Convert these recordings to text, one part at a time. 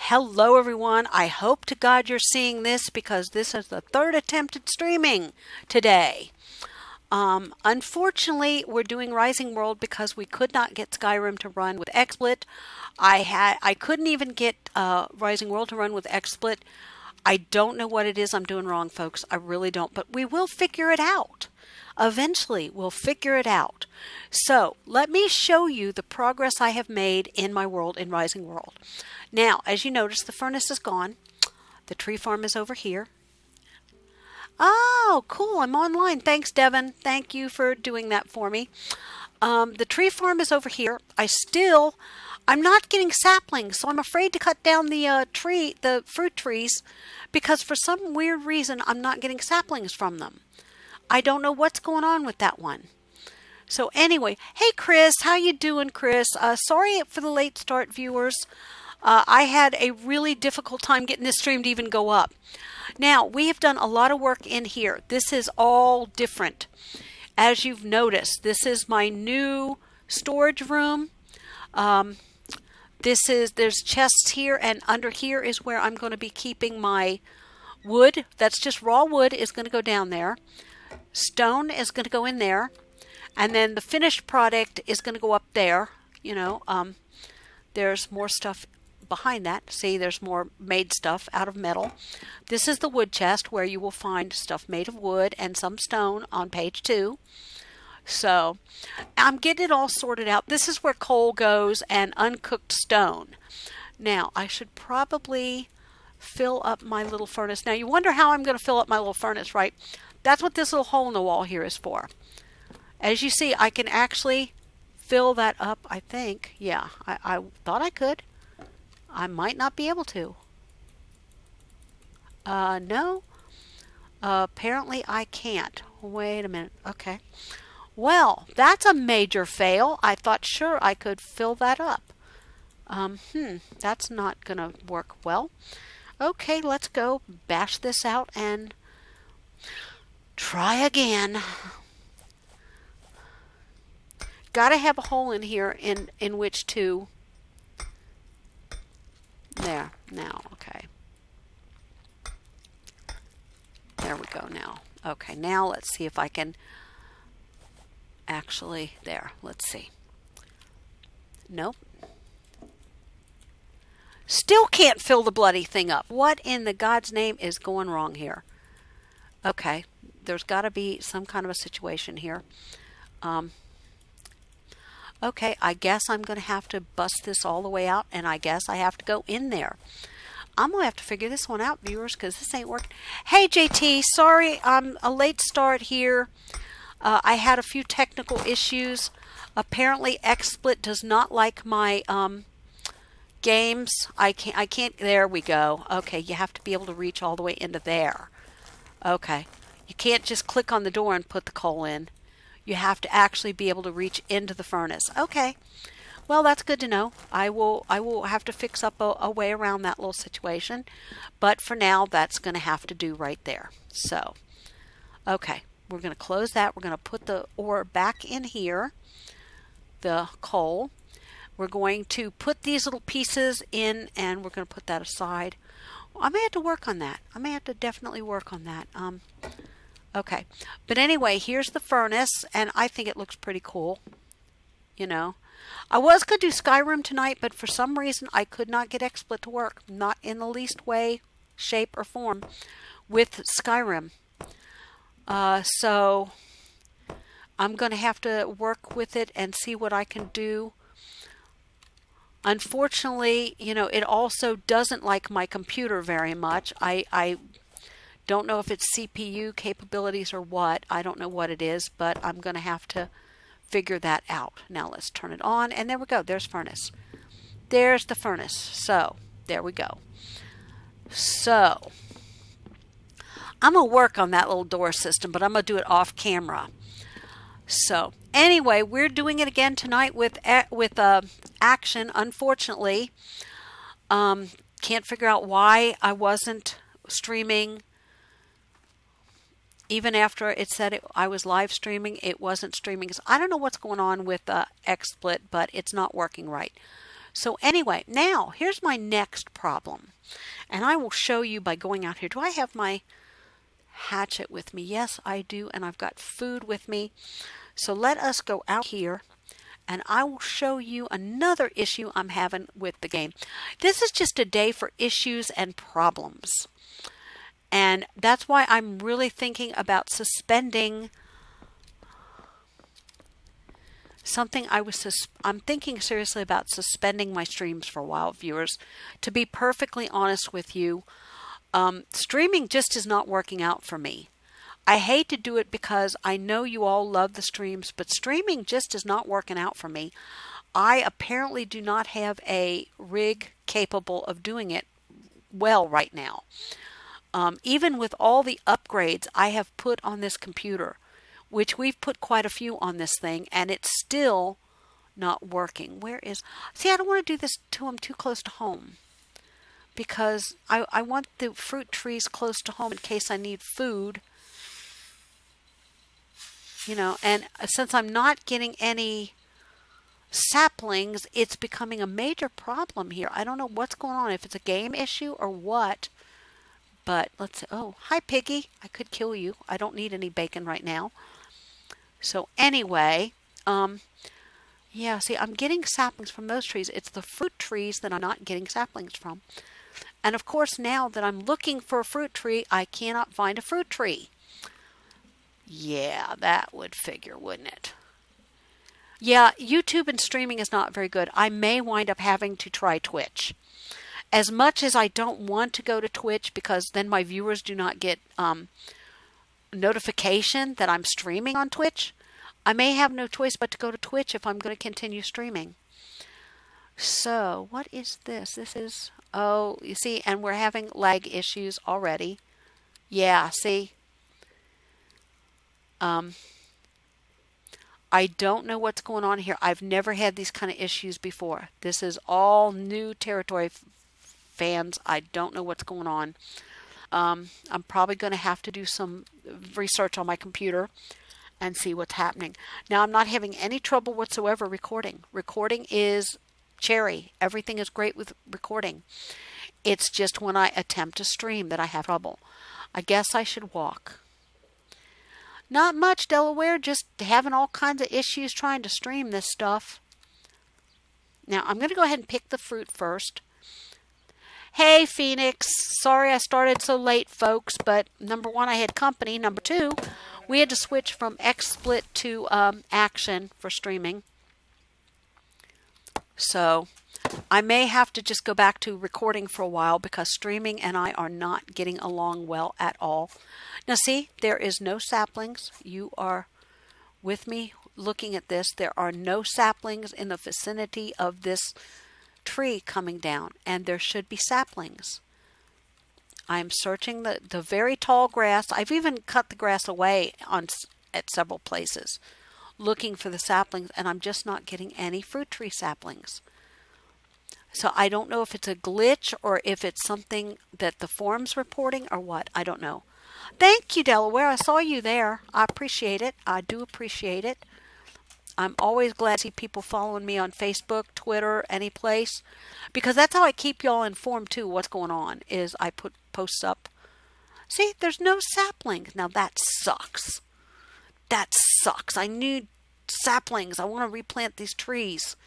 Hello everyone. I hope to God you're seeing this because this is the third attempt at streaming today. Unfortunately, we're doing Rising World because we could not get Skyrim to run with XSplit. I couldn't even get Rising World to run with XSplit. I don't know what it is I'm doing wrong, folks. I really don't, but we will figure it out. Eventually, we'll figure it out. So, let me show you the progress I have made in my world in Rising World. Now, as you notice, the furnace is gone. The tree farm is over here. Oh, cool. I'm online. Thanks, Devin. Thank you for doing that for me. The tree farm is over here. I'm not getting saplings, so I'm afraid to cut down the fruit trees, because for some weird reason, I'm not getting saplings from them. I don't know what's going on with that one. So anyway, hey Chris, how you doing, Chris? Sorry for the late start, viewers. I had a really difficult time getting this stream to even go up. Now, we have done a lot of work in here. This is all different. As you've noticed, this is my new storage room. There's chests here, and under here is where I'm going to be keeping my wood. That's just raw wood is going to go down there. Stone is going to go in there. And then the finished product is going to go up there. There's more stuff behind that. See, there's more made stuff out of metal. This is the wood chest where you will find stuff made of wood and some stone on page 2. So I'm getting it all sorted out. This is where coal goes and uncooked stone. Now I should probably fill up my little furnace. Now you wonder how I'm going to fill up my little furnace, right? That's what this little hole in the wall here is for. As you see, I can actually fill that up, I think. Yeah, I thought I could. I might not be able to. No. Apparently I can't. Wait a minute. Okay. Well, that's a major fail. I thought sure I could fill that up. That's not going to work well. Okay, let's go bash this out and try again. Gotta have a hole in here in which to... There, now, okay. There we go now. Okay, now let's see if I can actually... There, let's see. Nope. Still can't fill the bloody thing up. What in the God's name is going wrong here? Okay, there's got to be some kind of a situation here. Okay, I guess I'm going to have to bust this all the way out, and I guess I have to go in there. I'm going to have to figure this one out, viewers, because this ain't working. Hey, JT, sorry, I'm a late start here. I had a few technical issues. Apparently, XSplit does not like my games. I can't, there we go. Okay, you have to be able to reach all the way into there. Okay, you can't just click on the door and put the coal in. You have to actually be able to reach into the furnace. Okay, well that's good to know. I will have to fix up a way around that little situation, but for now that's going to have to do right there. So, okay, we're going to close that. We're going to put the ore back in here, the coal. We're going to put these little pieces in, and we're going to put that aside. I may have to work on that. I may have to definitely work on that. Okay, but anyway, here's the furnace, and I think it looks pretty cool. I was going to do Skyrim tonight, but for some reason I could not get XSplit to work. Not in the least way, shape, or form with Skyrim. So I'm going to have to work with it and see what I can do. Unfortunately, it also doesn't like my computer very much. I don't know if it's CPU capabilities or what. I don't know what it is, but I'm going to have to figure that out. Now let's turn it on, and there we go. There's furnace. There's the furnace. So, there we go. So, I'm going to work on that little door system, but I'm going to do it off camera. So, anyway, we're doing it again tonight with action, unfortunately. Can't figure out why I wasn't streaming. Even after it said I was live streaming, it wasn't streaming. So I don't know what's going on with XSplit, but it's not working right. So anyway, now here's my next problem. And I will show you by going out here. Do I have my hatchet with me? Yes, I do. And I've got food with me. So let us go out here and I will show you another issue I'm having with the game. This is just a day for issues and problems. And that's why I'm really thinking about suspending something. I'm thinking seriously about suspending my streams for a while, viewers. To be perfectly honest with you, streaming just is not working out for me. I hate to do it because I know you all love the streams, but streaming just is not working out for me. I apparently do not have a rig capable of doing it well right now. Even with all the upgrades I have put on this computer, which we've put quite a few on this thing, and it's still not working. See, I don't want to do this to them too close to home, because I want the fruit trees close to home in case I need food. And since I'm not getting any saplings, it's becoming a major problem here. I don't know what's going on, if it's a game issue or what. But let's see. Oh, hi, Piggy. I could kill you. I don't need any bacon right now. So anyway, yeah, see, I'm getting saplings from those trees. It's the fruit trees that I'm not getting saplings from. And of course, now that I'm looking for a fruit tree, I cannot find a fruit tree. Yeah, that would figure, wouldn't it? Yeah, YouTube and streaming is not very good. I may wind up having to try Twitch. As much as I don't want to go to Twitch, because then my viewers do not get notification that I'm streaming on Twitch, I may have no choice but to go to Twitch if I'm going to continue streaming. So, what is this? This is, oh, you see, and we're having lag issues already. Yeah, see? I don't know what's going on here. I've never had these kind of issues before. This is all new territory, fans. I don't know what's going on. I'm probably going to have to do some research on my computer and see what's happening. Now, I'm not having any trouble whatsoever recording. Recording is cherry. Everything is great with recording. It's just when I attempt to stream that I have trouble. I guess I should walk. Not much, Delaware. Just having all kinds of issues trying to stream this stuff. Now, I'm going to go ahead and pick the fruit first. Hey, Phoenix. Sorry I started so late, folks, but number one, I had company. Number two, we had to switch from XSplit to Action for streaming. So, I may have to just go back to recording for a while because streaming and I are not getting along well at all. Now, see, there is no saplings. You are with me looking at this. There are no saplings in the vicinity of this tree coming down, and there should be saplings. I'm searching the very tall grass. I've even cut the grass away at several places looking for the saplings, and I'm just not getting any fruit tree saplings. So I don't know if it's a glitch or if it's something that the forum's reporting or what. I don't know. Thank you, Delaware. I saw you there. I appreciate it. I do appreciate it. I'm always glad to see people following me on Facebook, Twitter, any place, because that's how I keep y'all informed too. What's going on is I put posts up. See, there's no saplings. Now that sucks. That sucks. I need saplings. I want to replant these trees.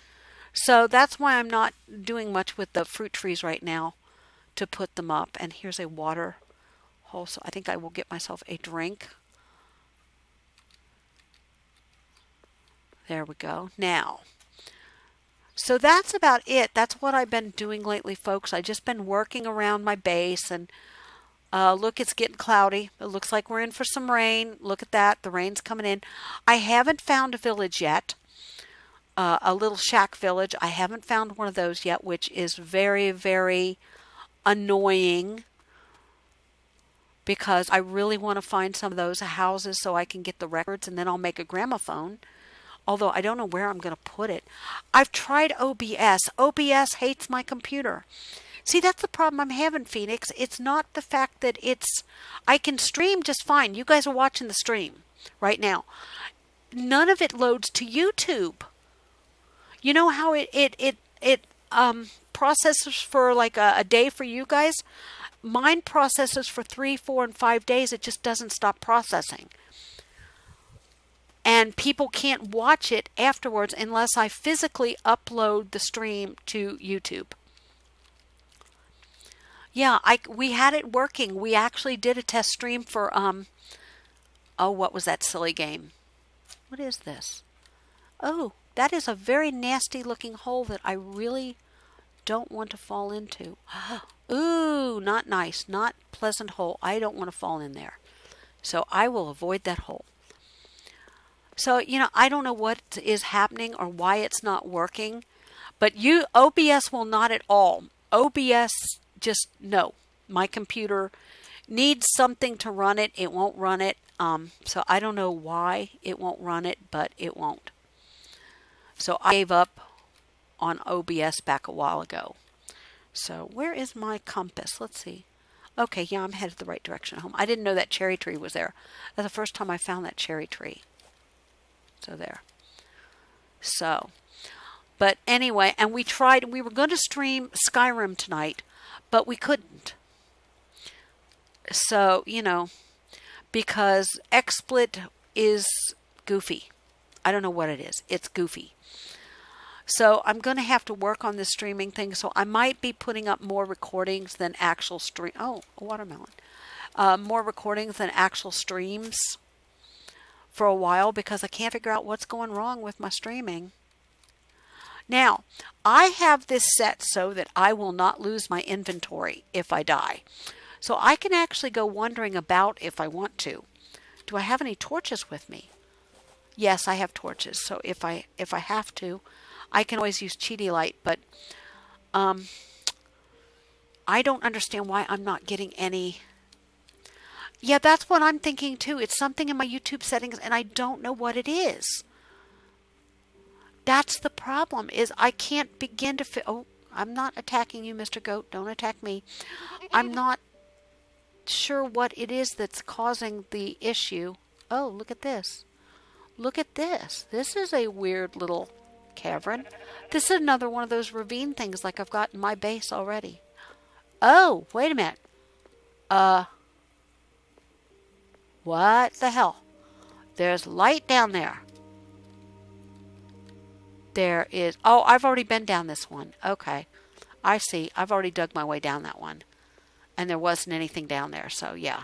So that's why I'm not doing much with the fruit trees right now to put them up. And here's a water hole. So I think I will get myself a drink. There we go. Now, so that's about it. That's what I've been doing lately, folks. I've just been working around my base, and look, it's getting cloudy. It looks like we're in for some rain. Look at that. The rain's coming in. I haven't found a village yet, a little shack village. I haven't found one of those yet, which is very, very annoying because I really want to find some of those houses so I can get the records, and then I'll make a gramophone. Although I don't know where I'm going to put it. I've tried OBS. OBS hates my computer. See, that's the problem I'm having, Phoenix. It's not the fact that I can stream just fine. You guys are watching the stream right now. None of it loads to YouTube. You know how it processes for like a day for you guys. Mine processes for 3, 4, and 5 days. It just doesn't stop processing. And people can't watch it afterwards unless I physically upload the stream to YouTube. Yeah, we had it working. We actually did a test stream for oh, what was that silly game? What is this? Oh, that is a very nasty looking hole that I really don't want to fall into. Ooh, not nice, not pleasant hole. I don't want to fall in there. So I will avoid that hole. So, I don't know what is happening or why it's not working, but OBS will not at all. OBS just, no. My computer needs something to run it. It won't run it. So I don't know why it won't run it, but it won't. So I gave up on OBS back a while ago. So where is my compass? Let's see. Okay, yeah, I'm headed the right direction home. I didn't know that cherry tree was there. That's the first time I found that cherry tree. So there. So, but anyway, and we were going to stream Skyrim tonight, but we couldn't. So, because XSplit is goofy. I don't know what it is. It's goofy. So I'm going to have to work on this streaming thing. So I might be putting up more recordings than actual stream. Oh, a watermelon. More recordings than actual streams for a while because I can't figure out what's going wrong with my streaming. Now, I have this set so that I will not lose my inventory if I die. So I can actually go wandering about if I want to. Do I have any torches with me? Yes, I have torches. So if I have to, I can always use cheaty light, but I don't understand why I'm not getting any. Yeah, that's what I'm thinking too. It's something in my YouTube settings and I don't know what it is. That's the problem, is I can't begin to oh, I'm not attacking you, Mr. Goat. Don't attack me. I'm not sure what it is that's causing the issue. Oh, look at this. Look at this. This is a weird little cavern. This is another one of those ravine things like I've got in my base already. Oh, wait a minute. What the hell? There's light down there. There is. Oh, I've already been down this one. Okay. I see. I've already dug my way down that one. And there wasn't anything down there. So, yeah.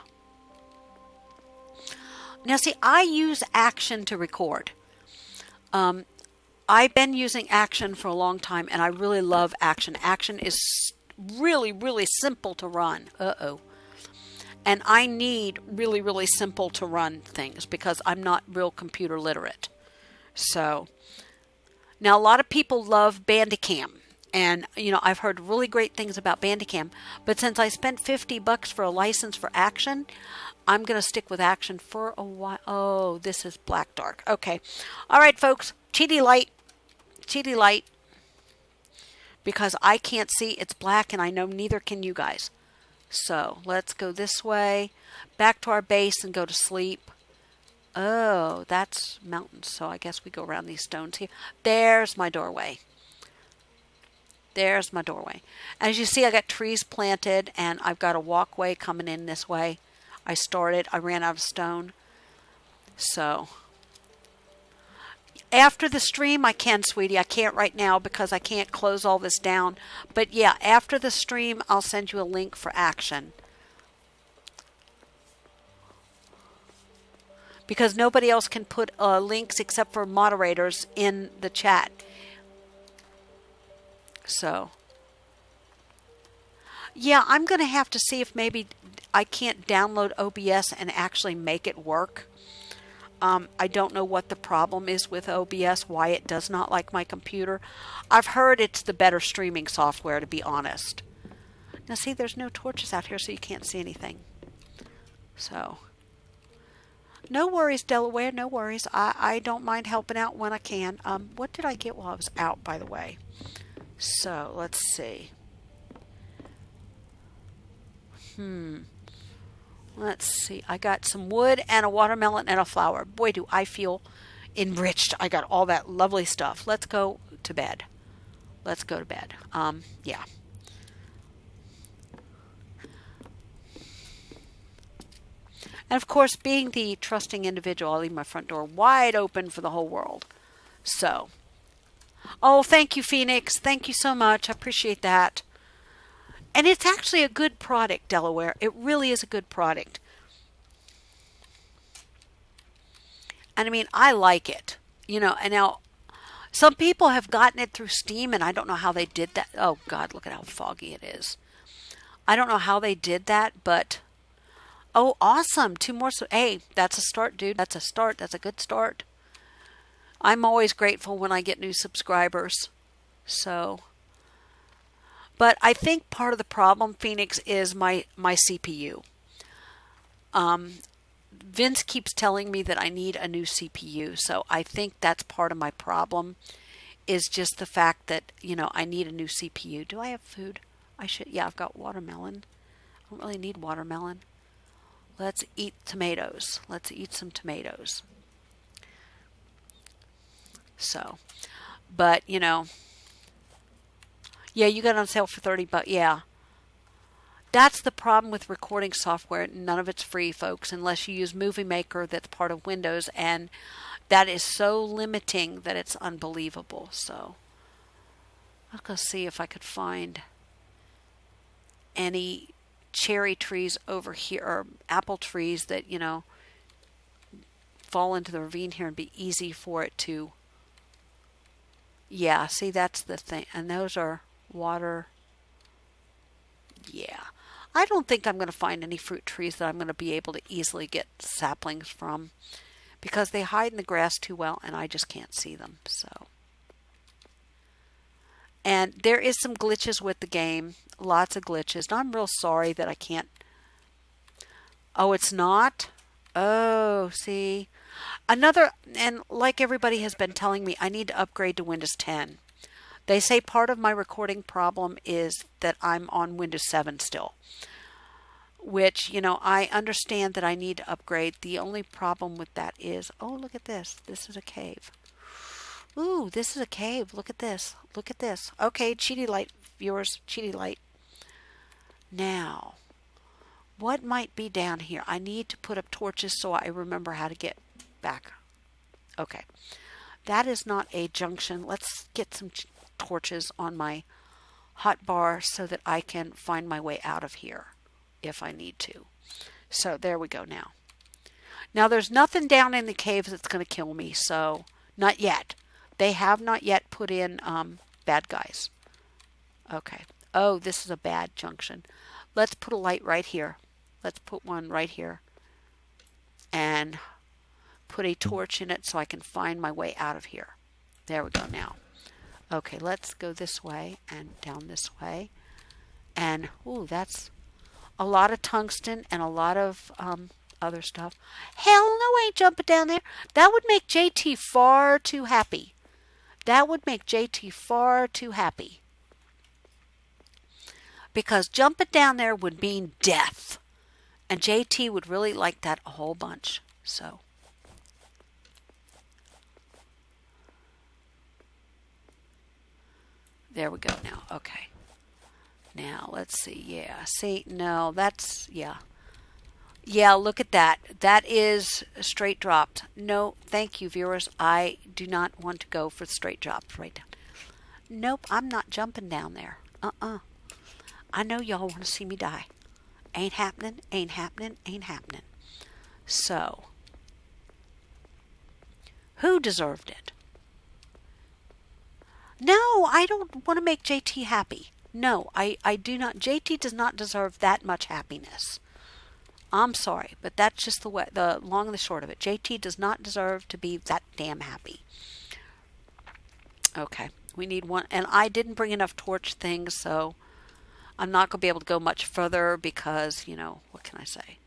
Now, see, I use Action to record. I've been using Action for a long time, and I really love Action. Action is really, really simple to run. Uh-oh. And I need really, really simple to run things because I'm not real computer literate. So, now a lot of people love Bandicam. And, I've heard really great things about Bandicam. But since I spent $50 for a license for Action, I'm going to stick with Action for a while. Oh, this is black dark. Okay. All right, folks. Cheaty light. Cheaty light. Because I can't see. It's black and I know neither can you guys. So let's go this way. Back to our base and go to sleep. Oh, that's mountains. So I guess we go around these stones here. There's my doorway. There's my doorway. As you see, I got trees planted and I've got a walkway coming in this way. I ran out of stone. So, after the stream, I can, sweetie. I can't right now because I can't close all this down. But yeah, after the stream, I'll send you a link for Action. Because nobody else can put links except for moderators in the chat. So, yeah, I'm going to have to see if maybe I can't download OBS and actually make it work. I don't know what the problem is with OBS, why it does not like my computer. I've heard it's the better streaming software, to be honest. Now, see, there's no torches out here, so you can't see anything. So, no worries, Delaware, no worries. I don't mind helping out when I can. What did I get while I was out, by the way? So, let's see. Let's see. I got some wood and a watermelon and a flower. Boy, do I feel enriched. I got all that lovely stuff. Let's go to bed. let's go to bed. Yeah. And of course, being the trusting individual, I'll leave my front door wide open for the whole world. So, oh, thank you, Phoenix. Thank you so much. I appreciate that. And it's actually a good product, Delaware. It really is a good product. And I mean, I like it. You know, and now some people have gotten it through Steam, and I don't know how they did that. Oh, God, look at how foggy it is. I don't know how they did that, but... Oh, awesome. 2 more. Hey, that's a start, dude. That's a start. That's a good start. I'm always grateful when I get new subscribers. So... But I think part of the problem, Phoenix, is my CPU. Vince keeps telling me that I need a new CPU. So I think that's part of my problem, is just the fact that, you know, I need a new CPU. Do I have food? I should. Yeah, I've got watermelon. I don't really need watermelon. Let's eat tomatoes. Let's eat some tomatoes. So, but, you know... Yeah, you got it on sale for $30. Yeah. That's the problem with recording software. None of it's free, folks, unless you use Movie Maker that's part of Windows. And that is so limiting that it's unbelievable. So, I'll go see if I could find any cherry trees over here, or apple trees that, you know, fall into the ravine here and be easy for it to... Yeah, see, that's the thing. And those are... water. Yeah. I don't think I'm going to find any fruit trees that I'm going to be able to easily get saplings from, because they hide in the grass too well and I just can't see them. So, and there is some glitches with the game. Lots of glitches. And I'm real sorry that I can't. Oh, it's not? Oh, see. Another, and like everybody has been telling me, I need to upgrade to Windows 10. They say part of my recording problem is that I'm on Windows 7 still, which, you know, I understand that I need to upgrade. The only problem with that is, oh, look at this. This is a cave. Ooh, this is a cave. Look at this. Look at this. Okay, Cheaty Light, viewers, Cheaty Light. Now, what might be down here? I need to put up torches so I remember how to get back. Okay, that is not a junction. Let's get some torches on my hot bar so that I can find my way out of here if I need to. So there we go now. Now there's nothing down in the caves that's going to kill me, so not yet. They have not yet put in bad guys. Okay. Oh, this is a bad junction. Let's put a light right here. Let's put one right here. And put a torch in it so I can find my way out of here. There we go now. Okay, let's go this way and down this way. And, ooh, that's a lot of tungsten and a lot of other stuff. Hell no, I ain't jumping down there. That would make JT far too happy. That would make JT far too happy. Because jumping down there would mean death. And JT would really like that a whole bunch. So... there we go now. Okay. Now, let's see. Yeah. See, no, that's, yeah. Yeah, look at that. That is straight dropped. No, thank you, viewers. I do not want to go for straight drops right down. Nope, I'm not jumping down there. I know y'all want to see me die. Ain't happening, ain't happening, ain't happening. So, who deserved it? No, I don't want to make JT happy. No, I do not. JT does not deserve that much happiness. I'm sorry, but that's just the way, the long and the short of it. JT does not deserve to be that damn happy. Okay, we need one, and I didn't bring enough torch things, so I'm not going to be able to go much further because, you know, what can I say?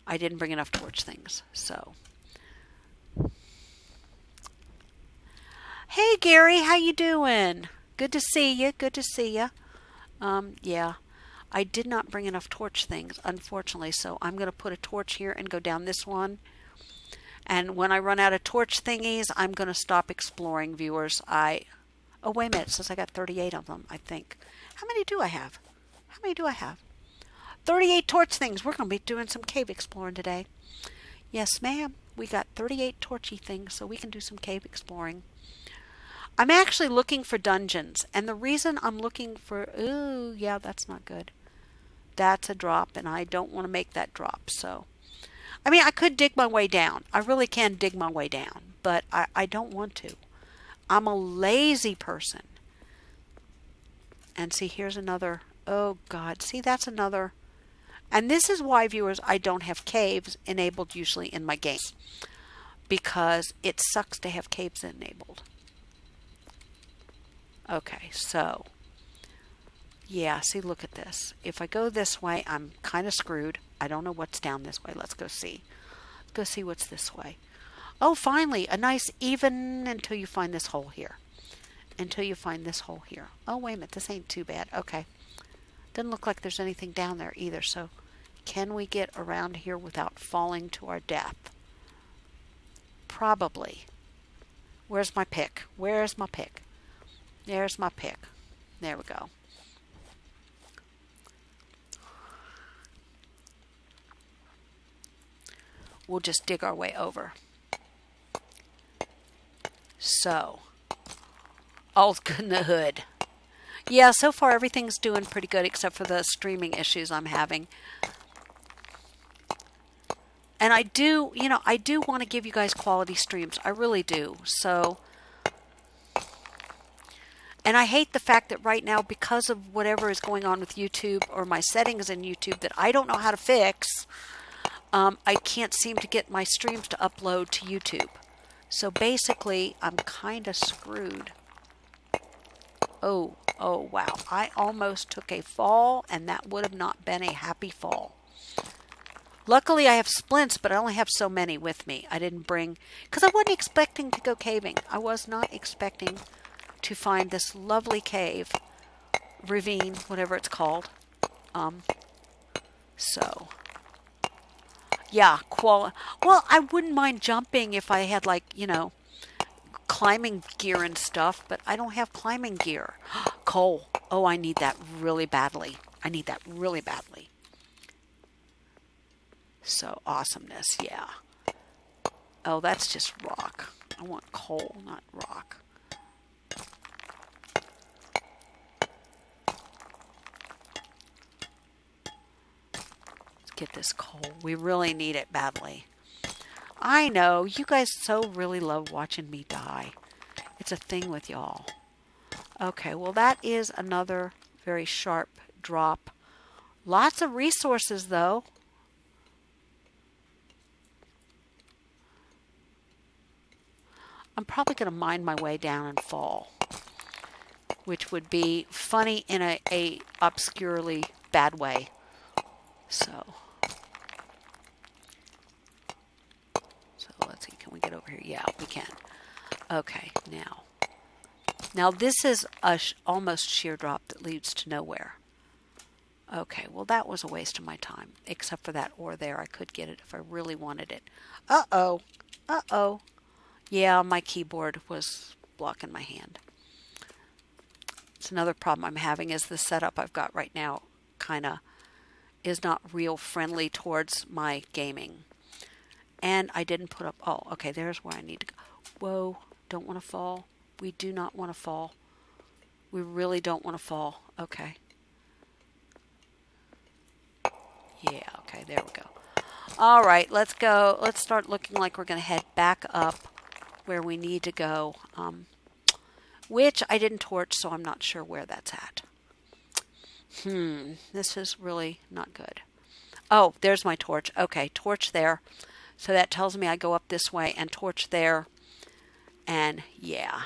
I didn't bring enough torch things, so... Hey Gary, how you doing? Good to see you. Good to see you. Yeah, I did not bring enough torch things, unfortunately, so I'm going to put a torch here and go down this one. And when I run out of torch thingies, I'm going to stop exploring, viewers. Oh, wait a minute. It says I got 38 of them, I think. How many do I have? How many do I have? 38 torch things. We're going to be doing some cave exploring today. Yes, ma'am. We got 38 torchy things, so we can do some cave exploring. I'm actually looking for dungeons, and the reason I'm looking for... Ooh, yeah, that's not good. That's a drop, and I don't want to make that drop, so... I mean, I could dig my way down. I really can dig my way down, but I don't want to. I'm a lazy person. And see, here's another... Oh, God. See, that's another... And this is why, viewers, I don't have caves enabled usually in my games. Because it sucks to have caves enabled. Okay, so... Yeah, see, look at this. If I go this way, I'm kind of screwed. I don't know what's down this way. Let's go see. Let's go see what's this way. Oh, finally, a nice even until you find this hole here. Until you find this hole here. Oh, wait a minute. This ain't too bad. Okay. Doesn't look like there's anything down there either. So, can we get around here without falling to our death? Probably. Where's my pick? Where's my pick? There's my pick. There we go. We'll just dig our way over. So, all's good in the hood. Yeah, so far everything's doing pretty good except for the streaming issues I'm having. And I do, I do want to give you guys quality streams. I really do. So, and I hate the fact that right now, because of whatever is going on with YouTube or my settings in YouTube that I don't know how to fix, I can't seem to get my streams to upload to YouTube. So basically, I'm kind of screwed. Oh, wow. I almost took a fall, and that would have not been a happy fall. Luckily, I have splints, but I only have so many with me. I didn't bring... Because I wasn't expecting to go caving. I was not expecting to find this lovely cave. Ravine, whatever it's called. So... Yeah, well, I wouldn't mind jumping if I had, like, climbing gear and stuff, but I don't have climbing gear. Coal. Oh, I need that really badly. I need that really badly. So, awesomeness, yeah. Oh, that's just rock. I want coal, not rock. Get this coal. We really need it badly. I know. You guys so really love watching me die. It's a thing with y'all. Okay, well that is another very sharp drop. Lots of resources though. I'm probably going to mine my way down and fall. Which would be funny in a obscurely bad way. So let's see, can we get over here? Yeah, we can. Okay, now this is a almost sheer drop that leads to nowhere. Okay, well that was a waste of my time, except for that ore there. I could get it if I really wanted it. Uh-oh. Yeah, my keyboard was blocking my hand. It's another problem I'm having is the setup I've got right now kind of is not real friendly towards my gaming. And I didn't put up... Oh, okay, there's where I need to go. Whoa, don't want to fall. We do not want to fall. We really don't want to fall. Okay. Yeah, okay, there we go. All right, let's go. Let's start looking like we're going to head back up where we need to go. Which I didn't torch, so I'm not sure where that's at. This is really not good. Oh, there's my torch. Okay, torch there. So that tells me I go up this way and torch there. And yeah.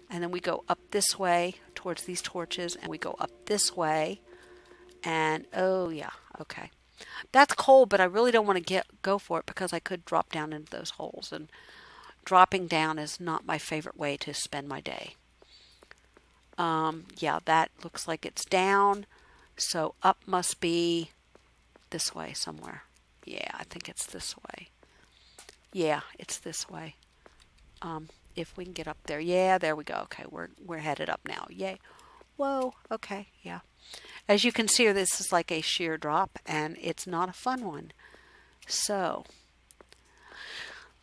And then we go up this way towards these torches. And we go up this way. And oh yeah, okay. That's coal, but I really don't want to go for it because I could drop down into those holes. And dropping down is not my favorite way to spend my day. Yeah, that looks like it's down. So up must be this way somewhere. Yeah, I think it's this way. Yeah, it's this way. if we can get up there. Yeah, there we go. Okay, we're headed up now. Yay. Whoa. Okay, yeah. As you can see, this is like a sheer drop, and it's not a fun one. So,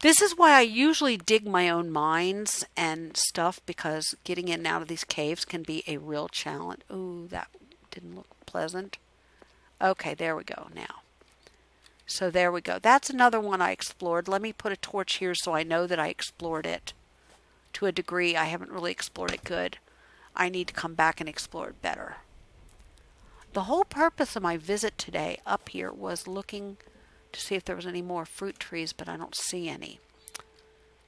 this is why I usually dig my own mines and stuff, because getting in and out of these caves can be a real challenge. Ooh, that didn't look pleasant. Okay, there we go now. So there we go. That's another one I explored. Let me put a torch here so I know that I explored it to a degree. I haven't really explored it good. I need to come back and explore it better. The whole purpose of my visit today up here was looking to see if there was any more fruit trees, but I don't see any.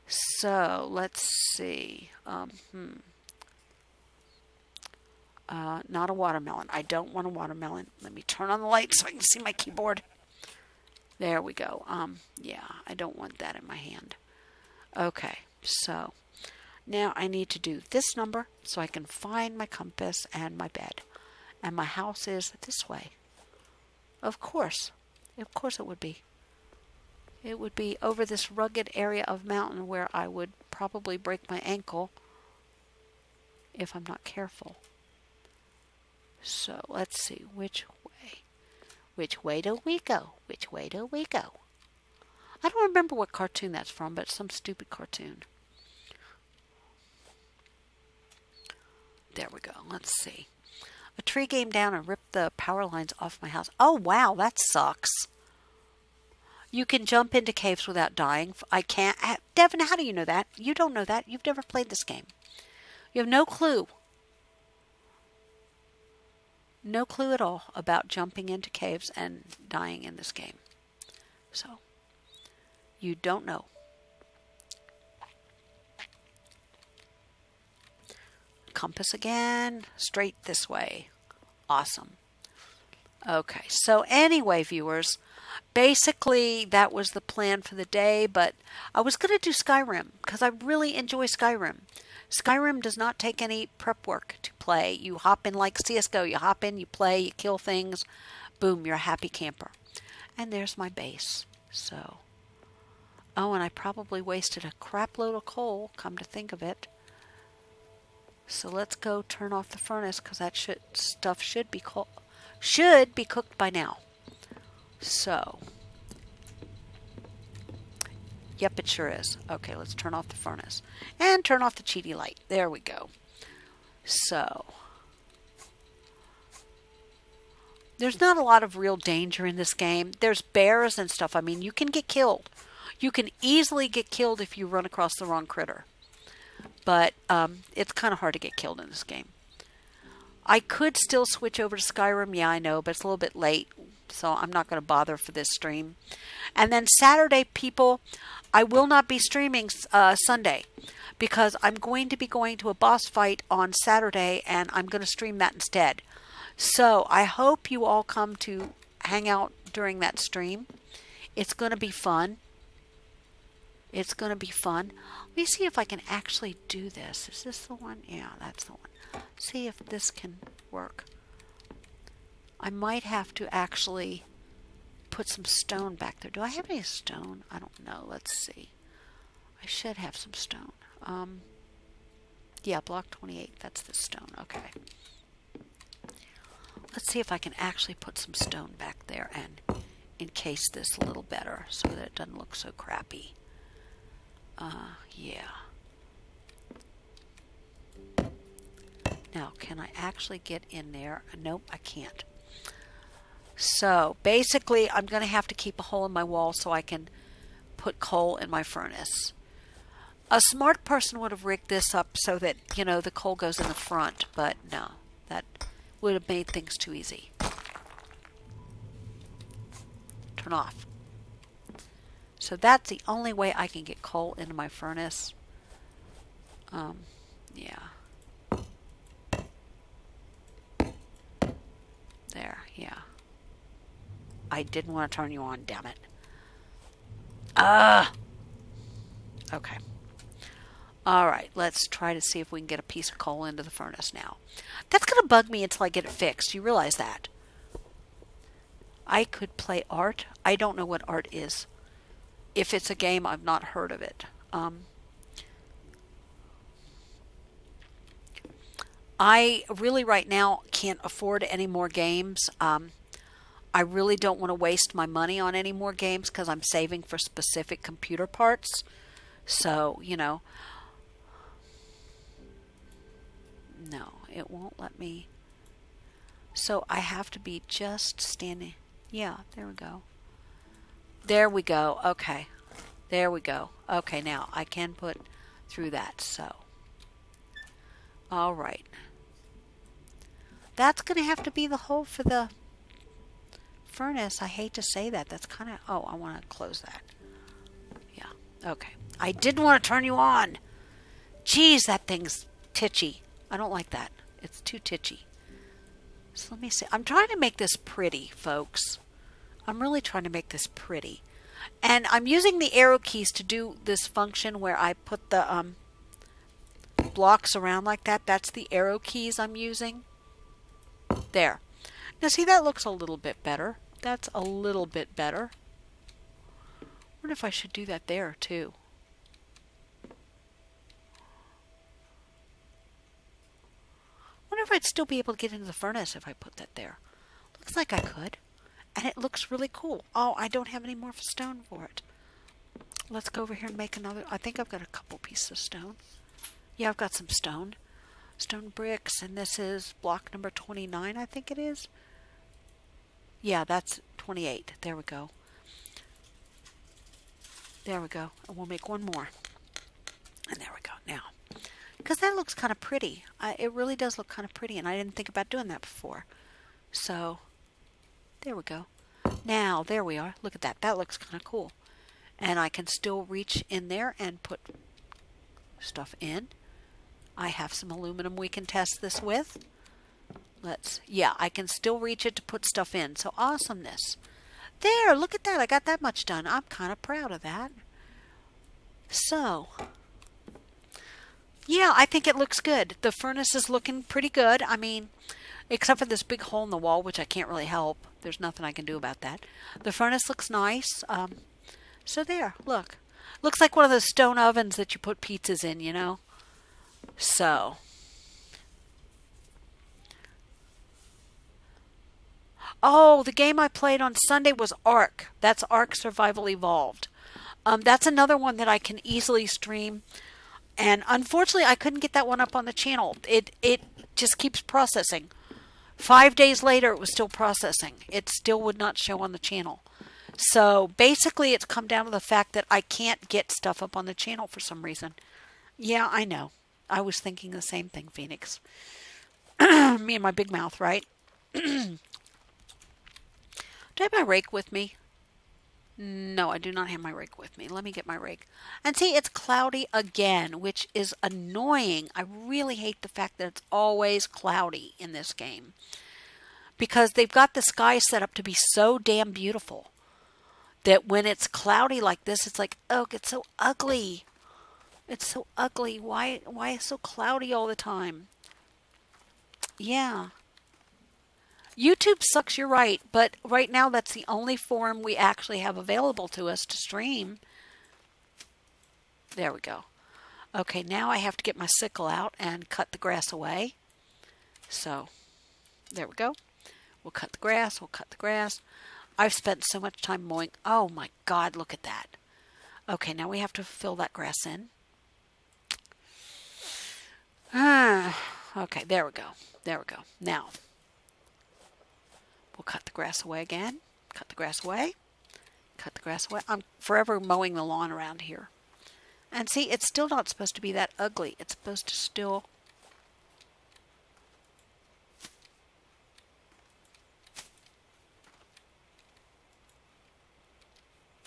So let's see. Not a watermelon. I don't want a watermelon. Let me turn on the light so I can see my keyboard. There we go. Yeah, I don't want that in my hand. Okay, so now I need to do this number so I can find my compass and my bed. And my house is this way. Of course. Of course it would be. It would be over this rugged area of mountain where I would probably break my ankle if I'm not careful. So let's see, which way? Which way do we go? Which way do we go? I don't remember what cartoon that's from, but it's some stupid cartoon. There we go. Let's see. A tree came down and ripped the power lines off my house. Oh, wow, that sucks. You can jump into caves without dying. I can't. Devin, how do you know that? You don't know that. You've never played this game. You have no clue. No clue at all about jumping into caves and dying in this game. So, you don't know. Compass again. Straight this way. Awesome. Okay, so anyway, viewers, basically that was the plan for the day, but I was going to do Skyrim because I really enjoy Skyrim. Skyrim does not take any prep work to play. You hop in like CSGO. You hop in, you play, you kill things. Boom, you're a happy camper. And there's my base. So, oh, and I probably wasted a crap load of coal, come to think of it. So let's go turn off the furnace because that stuff should be cooked by now. So, yep, it sure is. Okay, let's turn off the furnace. And turn off the cheaty light. There we go. So, there's not a lot of real danger in this game. There's bears and stuff. I mean, you can get killed. You can easily get killed if you run across the wrong critter. But it's kind of hard to get killed in this game. I could still switch over to Skyrim. Yeah, I know, but it's a little bit late. So I'm not going to bother for this stream. And then Saturday, people, I will not be streaming Sunday because I'm going to be going to a boss fight on Saturday and I'm going to stream that instead. So I hope you all come to hang out during that stream. It's going to be fun. It's going to be fun. Let me see if I can actually do this. Is this the one? Yeah, that's the one. See if this can work. I might have to actually put some stone back there. Do I have any stone? I don't know. Let's see. I should have some stone. Yeah, block 28. That's the stone. Okay. Let's see if I can actually put some stone back there and encase this a little better so that it doesn't look so crappy. Yeah. Now, can I actually get in there? Nope, I can't. So, basically, I'm going to have to keep a hole in my wall so I can put coal in my furnace. A smart person would have rigged this up so that, the coal goes in the front, but no, that would have made things too easy. Turn off. So that's the only way I can get coal into my furnace. Yeah. There, yeah. I didn't want to turn you on, damn it. Okay. Alright, let's try to see if we can get a piece of coal into the furnace now. That's going to bug me until I get it fixed. You realize that? I could play art. I don't know what art is. If it's a game, I've not heard of it. I really right now can't afford any more games. I really don't want to waste my money on any more games because I'm saving for specific computer parts. So, no, it won't let me. So I have to be just standing. Yeah, there we go. There we go. Okay. There we go. Okay, now I can put through that. So, all right. That's going to have to be the hole for the furnace. I hate to say that. That's kind of... Oh, I want to close that. Yeah. Okay. I didn't want to turn you on. Jeez, that thing's titchy. I don't like that. It's too titchy. So let me see. I'm trying to make this pretty, folks. I'm really trying to make this pretty. And I'm using the arrow keys to do this function where I put the blocks around like that. That's the arrow keys I'm using. There. Now see, that looks a little bit better. That's a little bit better. I wonder if I should do that there too. I wonder if I'd still be able to get into the furnace if I put that there. Looks like I could. And it looks really cool. Oh, I don't have any more stone for it. Let's go over here and make another. I think I've got a couple pieces of stone. Yeah, I've got some stone. Stone bricks, and this is block number 29, I think it is. Yeah, that's 28. There we go. There we go. And we'll make one more. And there we go. Now, because that looks kind of pretty. It really does look kind of pretty, and I didn't think about doing that before. So, there we go. Now, there we are. Look at that. That looks kind of cool. And I can still reach in there and put stuff in. I have some aluminum we can test this with. Yeah, I can still reach it to put stuff in. So awesomeness. There, look at that. I got that much done. I'm kind of proud of that. So, yeah, I think it looks good. The furnace is looking pretty good. I mean, except for this big hole in the wall, which I can't really help. There's nothing I can do about that. The furnace looks nice. So there, look. Looks like one of those stone ovens that you put pizzas in, So, oh, the game I played on Sunday was Ark. That's Ark Survival Evolved. That's another one that I can easily stream. And unfortunately, I couldn't get that one up on the channel. It just keeps processing. 5 days later, it was still processing. It still would not show on the channel. So basically, it's come down to the fact that I can't get stuff up on the channel for some reason. Yeah, I know. I was thinking the same thing, Phoenix. Me and my big mouth, right? Do I have my rake with me? No, I do not have my rake with me. Let me get my rake. And see, it's cloudy again, which is annoying. I really hate the fact that it's always cloudy in this game. Because they've got the sky set up to be so damn beautiful that when it's cloudy like this, it's like, oh, it's so ugly. It's so ugly. Why is it so cloudy all the time? Yeah. YouTube sucks, you're right. But right now, that's the only form we actually have available to us to stream. There we go. Okay, now I have to get my sickle out and cut the grass away. So, there we go. We'll cut the grass. We'll cut the grass. I've spent so much time mowing. Oh my God, look at that. Okay, now we have to fill that grass in. Okay, there we go. There we go. Now, we'll cut the grass away again. Cut the grass away. Cut the grass away. I'm forever mowing the lawn around here. And see, it's still not supposed to be that ugly. It's supposed to still...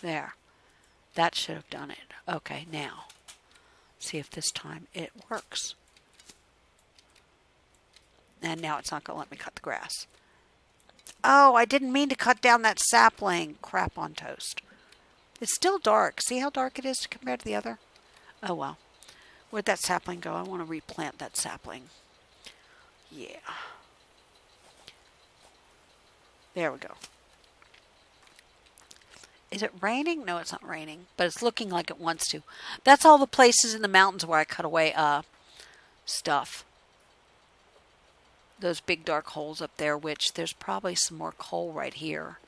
There. That should have done it. Okay, now, see if this time it works. And now it's not going to let me cut the grass. Oh, I didn't mean to cut down that sapling. Crap on toast. It's still dark. See how dark it is compared to the other? Oh, well. Where'd that sapling go? I want to replant that sapling. Yeah. There we go. Is it raining? No, it's not raining. But it's looking like it wants to. That's all the places in the mountains where I cut away stuff. those big dark holes up there, which there's probably some more coal right here.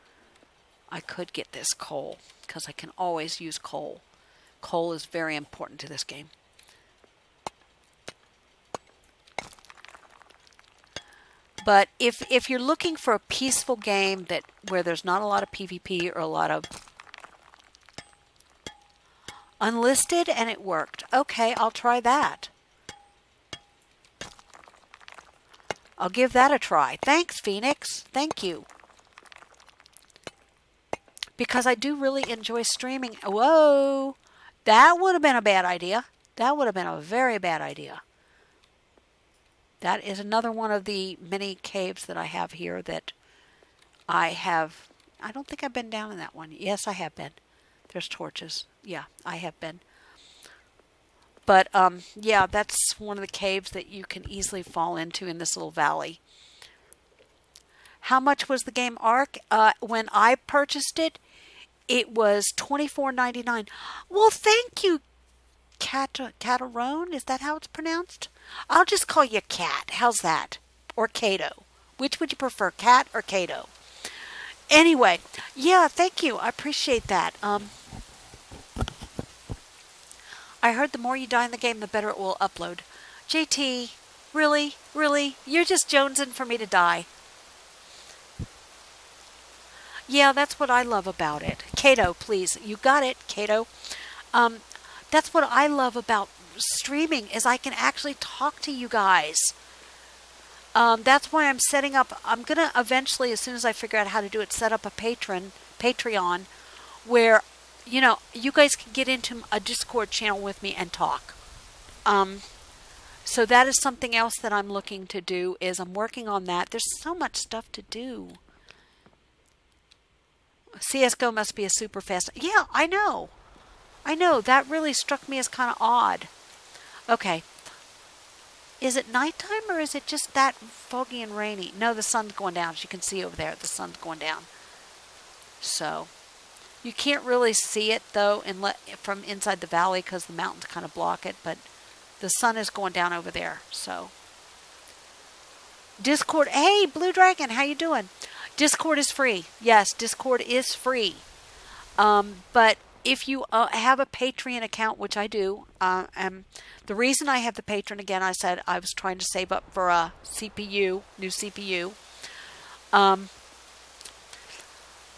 I could get this coal because I can always use coal. Coal is very important to this game. But if you're looking for a peaceful game where there's not a lot of PvP or a lot of unlisted, and it worked. Okay, I'll try that. I'll give that a try. Thanks, Phoenix. Thank you. Because I do really enjoy streaming. Whoa! That would have been a bad idea. That would have been a very bad idea. That is another one of the many caves that I have here that I have. I don't think I've been down in that one. Yes, I have been. There's torches. Yeah, I have been. But, yeah, that's one of the caves that you can easily fall into in this little valley. How much was the game Ark? When I purchased it, it was $24.99. Well, thank you, Catarone. Is that how it's pronounced? I'll just call you Cat. How's that? Or Cato. Which would you prefer, Cat or Cato? Anyway, yeah, thank you. I appreciate that. I heard the more you die in the game, the better it will upload. JT, really? Really? You're just jonesing for me to die. Yeah, that's what I love about it. Cato, please. You got it, Cato. That's what I love about streaming is I can actually talk to you guys. That's why I'm setting up. I'm going to eventually, as soon as I figure out how to do it, set up a Patreon where, you know, you guys can get into a Discord channel with me and talk. So that is something else that I'm looking to do is I'm working on that. There's so much stuff to do. CSGO must be a super fast. Yeah, I know. I know. That really struck me as kind of odd. Okay. Is it nighttime or is it just that foggy and rainy? No, the sun's going down. As you can see over there, the sun's going down. So, you can't really see it, though, from inside the valley because the mountains kind of block it. But the sun is going down over there. So, Discord. Hey, Blue Dragon, how you doing? Discord is free. Yes, Discord is free. But if you have a Patreon account, which I do, the reason I have the Patreon, again, I said I was trying to save up for a CPU, new CPU.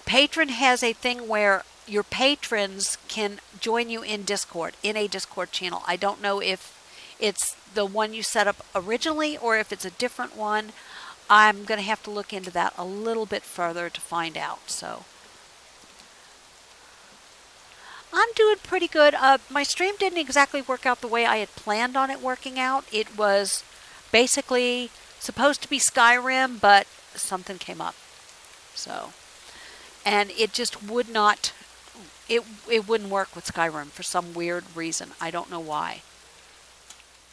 Patreon has a thing where your patrons can join you in Discord, in a Discord channel. I don't know if it's the one you set up originally or if it's a different one. I'm going to have to look into that a little bit further to find out. So I'm doing pretty good. My stream didn't exactly work out the way I had planned on it working out. It was basically supposed to be Skyrim, but something came up. So, and it just would not, it wouldn't work with Skyrim for some weird reason. I don't know why.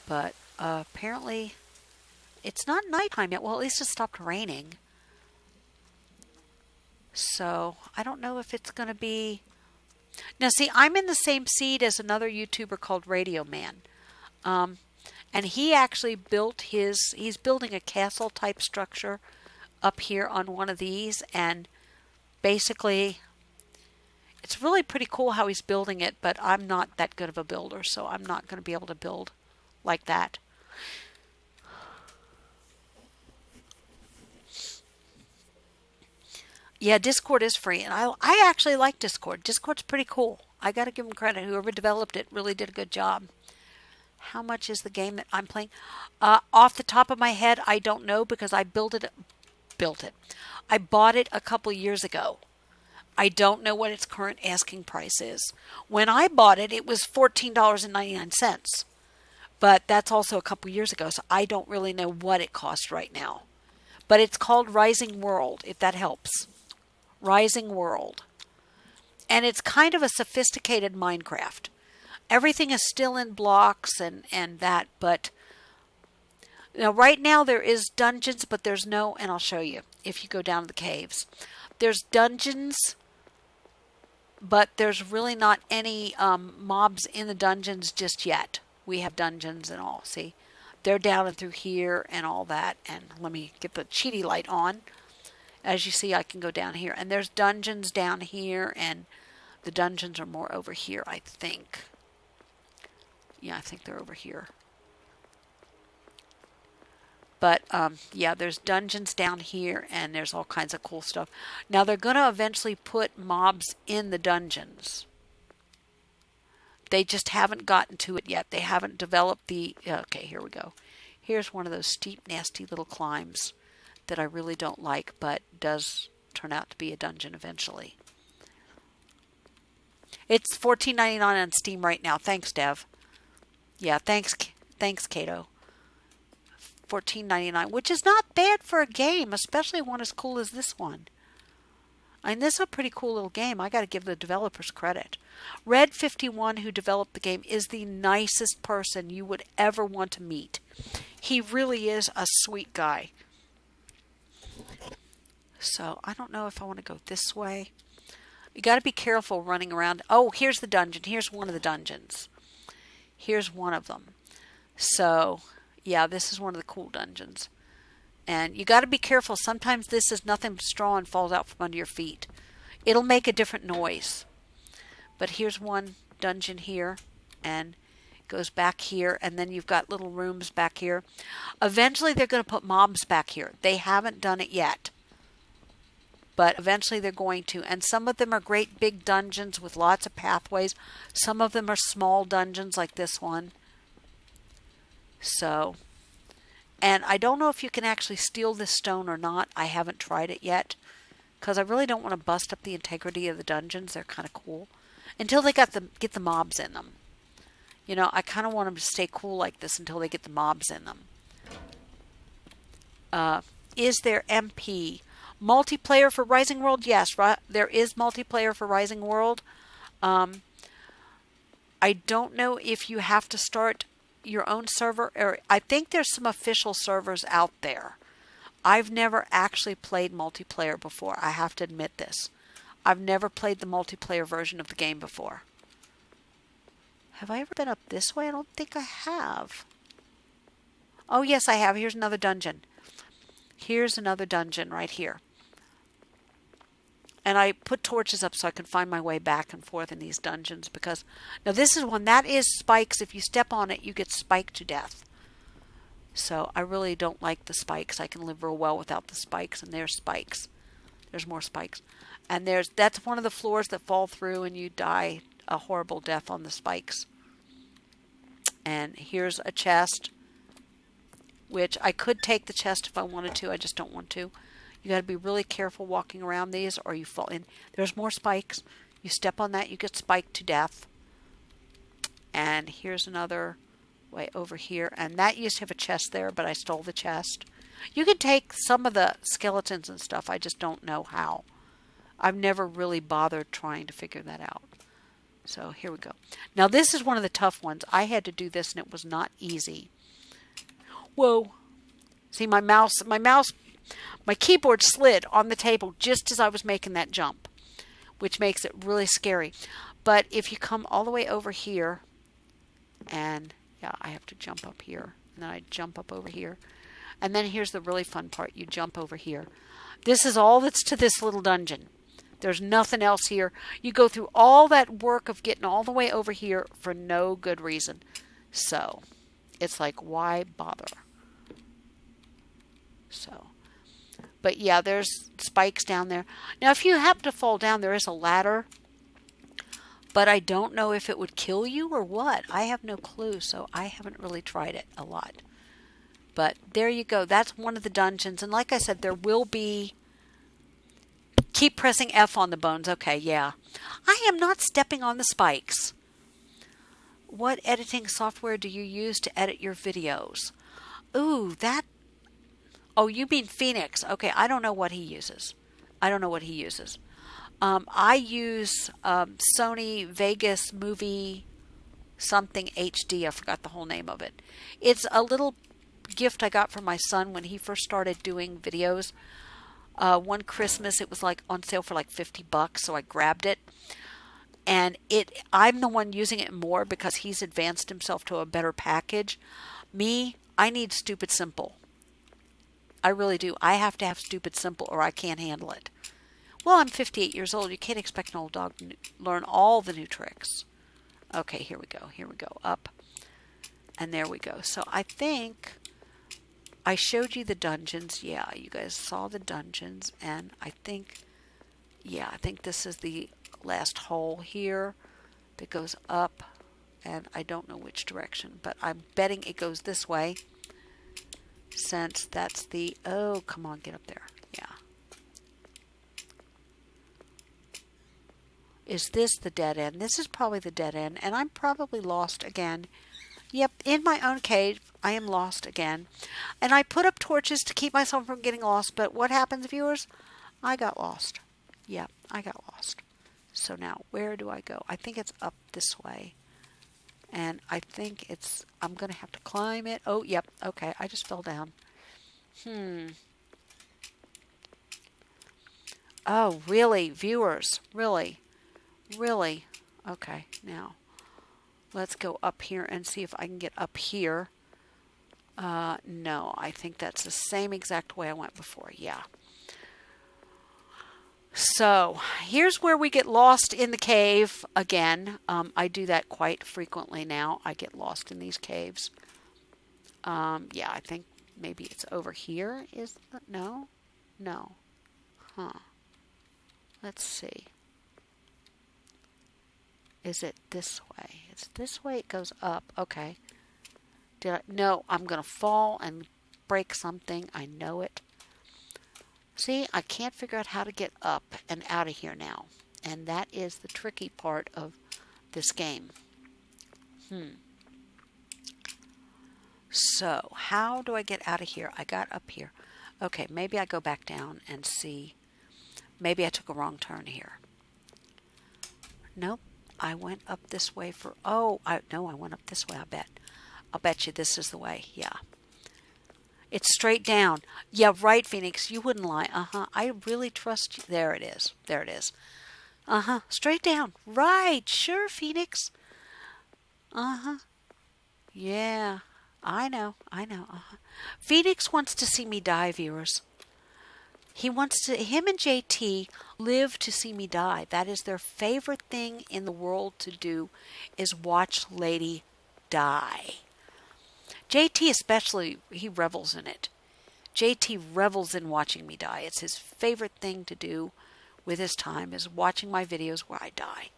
But apparently it's not nighttime yet. Well, at least it stopped raining. So, I don't know if it's going to be... Now, see, I'm in the same seed as another YouTuber called Radio Man. And he actually he's building a castle-type structure up here on one of these. And basically, it's really pretty cool how he's building it, but I'm not that good of a builder, so I'm not going to be able to build like that. Yeah, Discord is free, and I actually like Discord. Discord's pretty cool. I got to give them credit. Whoever developed it really did a good job. How much is the game that I'm playing? Off the top of my head, I don't know because I built it. I bought it a couple years ago. I don't know what its current asking price is. When I bought it, it was $14.99. But that's also a couple years ago, so I don't really know what it costs right now. But it's called Rising World, if that helps. Rising World. And it's kind of a sophisticated Minecraft. Everything is still in blocks and that, but now right now there is dungeons, but there's no, and I'll show you if you go down to the caves. There's dungeons, but there's really not any mobs in the dungeons just yet. We have dungeons and all, see? they're down and through here and all that. And let me get the cheaty light on. As you see, I can go down here. And there's dungeons down here, and the dungeons are more over here, I think. Yeah, I think they're over here. But, yeah, there's dungeons down here, and there's all kinds of cool stuff. Now, they're going to eventually put mobs in the dungeons. They just haven't gotten to it yet. They haven't developed the... Okay, here we go. Here's one of those steep, nasty little climbs that I really don't like, but does turn out to be a dungeon eventually. It's $14.99 on Steam right now. Thanks, Dev. Yeah, thanks, Kato. $14.99, which is not bad for a game, especially one as cool as this one. I mean, this is a pretty cool little game. I got to give the developers credit. Red51, who developed the game, is the nicest person you would ever want to meet. He really is a sweet guy. So, I don't know if I want to go this way. You got to be careful running around. Oh, here's the dungeon. Here's one of the dungeons. Here's one of them. So, yeah, this is one of the cool dungeons. And you got to be careful. Sometimes this is nothing but straw and falls out from under your feet. It'll make a different noise. But here's one dungeon here, and it goes back here, and then you've got little rooms back here. Eventually, they're going to put mobs back here. They haven't done it yet, but eventually they're going to. And some of them are great big dungeons with lots of pathways. Some of them are small dungeons like this one. So, and I don't know if you can actually steal this stone or not. I haven't tried it yet, because I really don't want to bust up the integrity of the dungeons. They're kind of cool. Until they get the mobs in them. You know, I kind of want them to stay cool like this until they get the mobs in them. Is there MP? Multiplayer for Rising World? Yes, there is multiplayer for Rising World. I don't know if you have to start your own server, or I think there's some official servers out there. I've never actually played multiplayer before. I have to admit this. I've never played the multiplayer version of the game before. Have I ever been up this way? I don't think I have. Oh, yes, I have. Here's another dungeon. Here's another dungeon right here. And I put torches up so I can find my way back and forth in these dungeons, because now this is one that is spikes. If you step on it, you get spiked to death. So I really don't like the spikes. I can live real well without the spikes, and there's spikes. There's more spikes. And that's one of the floors that fall through and you die a horrible death on the spikes. And here's a chest, which I could take the chest if I wanted to. I just don't want to. You got to be really careful walking around these or you fall in. There's more spikes. You step on that, you get spiked to death. And here's another way over here. And that used to have a chest there, but I stole the chest. You can take some of the skeletons and stuff. I just don't know how. I've never really bothered trying to figure that out. So here we go. Now this is one of the tough ones. I had to do this and it was not easy. Whoa. See, my keyboard slid on the table just as I was making that jump, which makes it really scary. But if you come all the way over here, and yeah, I have to jump up here, and then I jump up over here. And then here's the really fun part. You jump over here. This is all that's to this little dungeon. There's nothing else here. You go through all that work of getting all the way over here for no good reason. So, it's like, why bother? So, but yeah, there's spikes down there. Now, if you happen to fall down, there is a ladder. But I don't know if it would kill you or what. I have no clue, so I haven't really tried it a lot. But there you go. That's one of the dungeons. And like I said, there will be... Keep pressing F on the bones. Okay, yeah. I am not stepping on the spikes. What editing software do you use to edit your videos? Ooh, that... Oh, you mean Phoenix. Okay, I don't know what he uses. I use Sony Vegas Movie something HD. I forgot the whole name of it. It's a little gift I got from my son when he first started doing videos. One Christmas, it was like on sale for like $50, so I grabbed it. And I'm the one using it more because he's advanced himself to a better package. Me, I need stupid simple. I really do. I have to have stupid simple or I can't handle it. Well, I'm 58 years old. You can't expect an old dog to learn all the new tricks. Okay, here we go. Here we go. Up. And there we go. So I think I showed you the dungeons. Yeah, you guys saw the dungeons. And I think, yeah, I think this is the last hole here that goes up. And I don't know which direction, but I'm betting it goes this way. Since that's the, oh, come on, get up there. Yeah. Is this the dead end? This is probably the dead end, and I'm probably lost again. Yep, in my own cave, I am lost again. And I put up torches to keep myself from getting lost, but what happens, viewers? I got lost. Yep, I got lost. So now, where do I go? I think it's up this way. And I think it's, I'm going to have to climb it. Oh, yep, okay, I just fell down. Oh, really, viewers? Really? Really? Okay, now let's go up here and see if I can get up here. No, I think that's the same exact way I went before. Yeah. So here's where we get lost in the cave again. I do that quite frequently now. I get lost in these caves. Yeah, I think maybe it's over here. Is that, no? No. Huh. Let's see. Is it this way? It's this way. It goes up. Okay. No, I'm going to fall and break something. I know it. See, I can't figure out how to get up and out of here now. And that is the tricky part of this game. So, how do I get out of here? I got up here. Okay, maybe I go back down and see. Maybe I took a wrong turn here. Nope, I went up this way for... Oh, no, I went up this way, I bet. I'll bet you this is the way, yeah. It's straight down. Yeah, right, Phoenix. You wouldn't lie. I really trust you. There it is. There it is. Straight down. Right. Sure, Phoenix. Yeah. I know. Phoenix wants to see me die, viewers. Him and JT live to see me die. That is their favorite thing in the world to do, is watch Lady die. JT especially, he revels in it. JT revels in watching me die. It's his favorite thing to do with his time, is watching my videos where I die.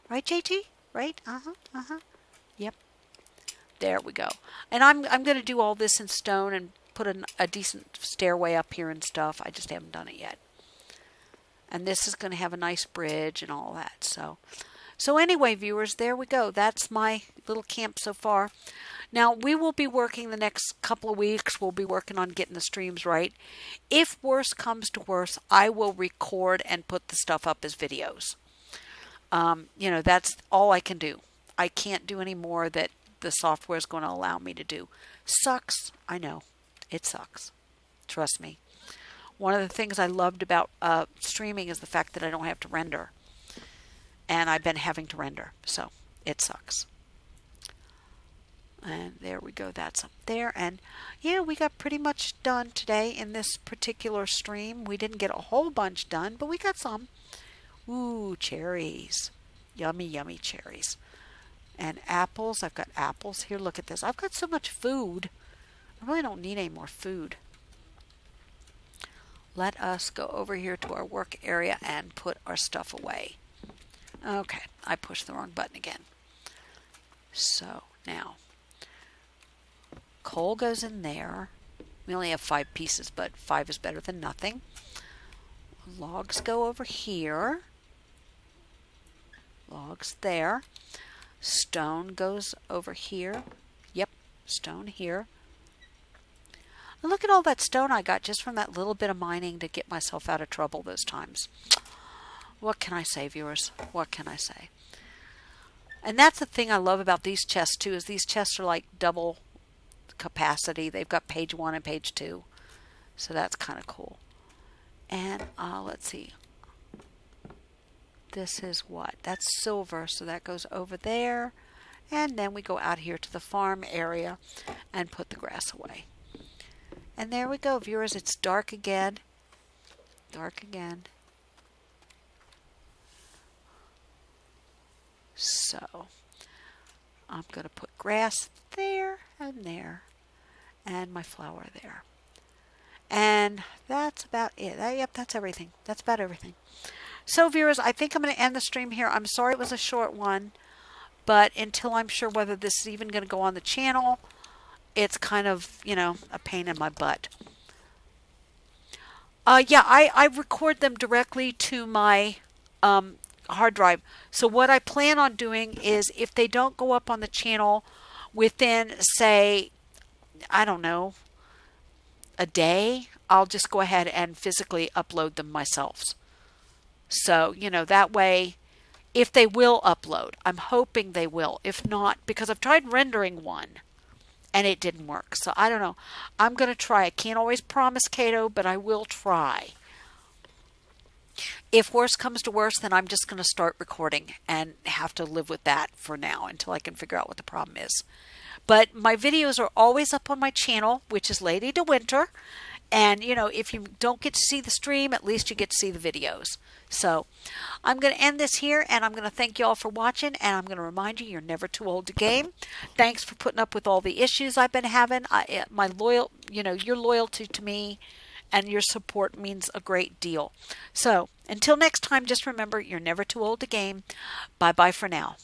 Right, JT? Right? Yep. There we go. And I'm going to do all this in stone and put a decent stairway up here and stuff. I just haven't done it yet. And this is going to have a nice bridge and all that. So anyway, viewers, there we go. That's my little camp so far. Now, we will be working the next couple of weeks. We'll be working on getting the streams right. If worse comes to worse, I will record and put the stuff up as videos. That's all I can do. I can't do any more that the software is going to allow me to do. Sucks. I know. It sucks. Trust me. One of the things I loved about streaming is the fact that I don't have to render. And I've been having to render. So, it sucks. And there we go. That's up there. And yeah, we got pretty much done today in this particular stream. We didn't get a whole bunch done, but we got some. Ooh, cherries. Yummy, yummy cherries. And apples. I've got apples. Here, look at this. I've got so much food. I really don't need any more food. Let us go over here to our work area and put our stuff away. Okay, I pushed the wrong button again. So, now, coal goes in there. We only have 5 pieces, but 5 is better than nothing. Logs go over here. Logs there. Stone goes over here. Yep, stone here. And look at all that stone I got just from that little bit of mining to get myself out of trouble those times. What can I say, viewers? What can I say? And that's the thing I love about these chests, too, is these chests are like double capacity. They've got page 1 and page 2. So that's kind of cool. And let's see. This is what? That's silver, so that goes over there. And then we go out here to the farm area. and put the grass away. And there we go, viewers. It's dark again. Dark again. So I'm going to put grass there and there and my flower there. And that's about it. Yep, that's everything. That's about everything. So viewers, I think I'm going to end the stream here. I'm sorry it was a short one, but until I'm sure whether this is even going to go on the channel, it's kind of, a pain in my butt. Yeah, I record them directly to my hard drive. So what I plan on doing is if they don't go up on the channel within, say, I don't know, a day, I'll just go ahead and physically upload them myself. So, that way, if they will upload, I'm hoping they will. If not, because I've tried rendering one and it didn't work. So I don't know. I'm going to try. I can't always promise, Kato, but I will try. If worse comes to worse, then I'm just going to start recording and have to live with that for now until I can figure out what the problem is. But my videos are always up on my channel, which is LadyDewinter. And, if you don't get to see the stream, at least you get to see the videos. So I'm going to end this here, and I'm going to thank you all for watching, and I'm going to remind you, you're never too old to game. Thanks for putting up with all the issues I've been having. Your loyalty to me and your support means a great deal. So until next time, just remember, you're never too old to game. Bye-bye for now.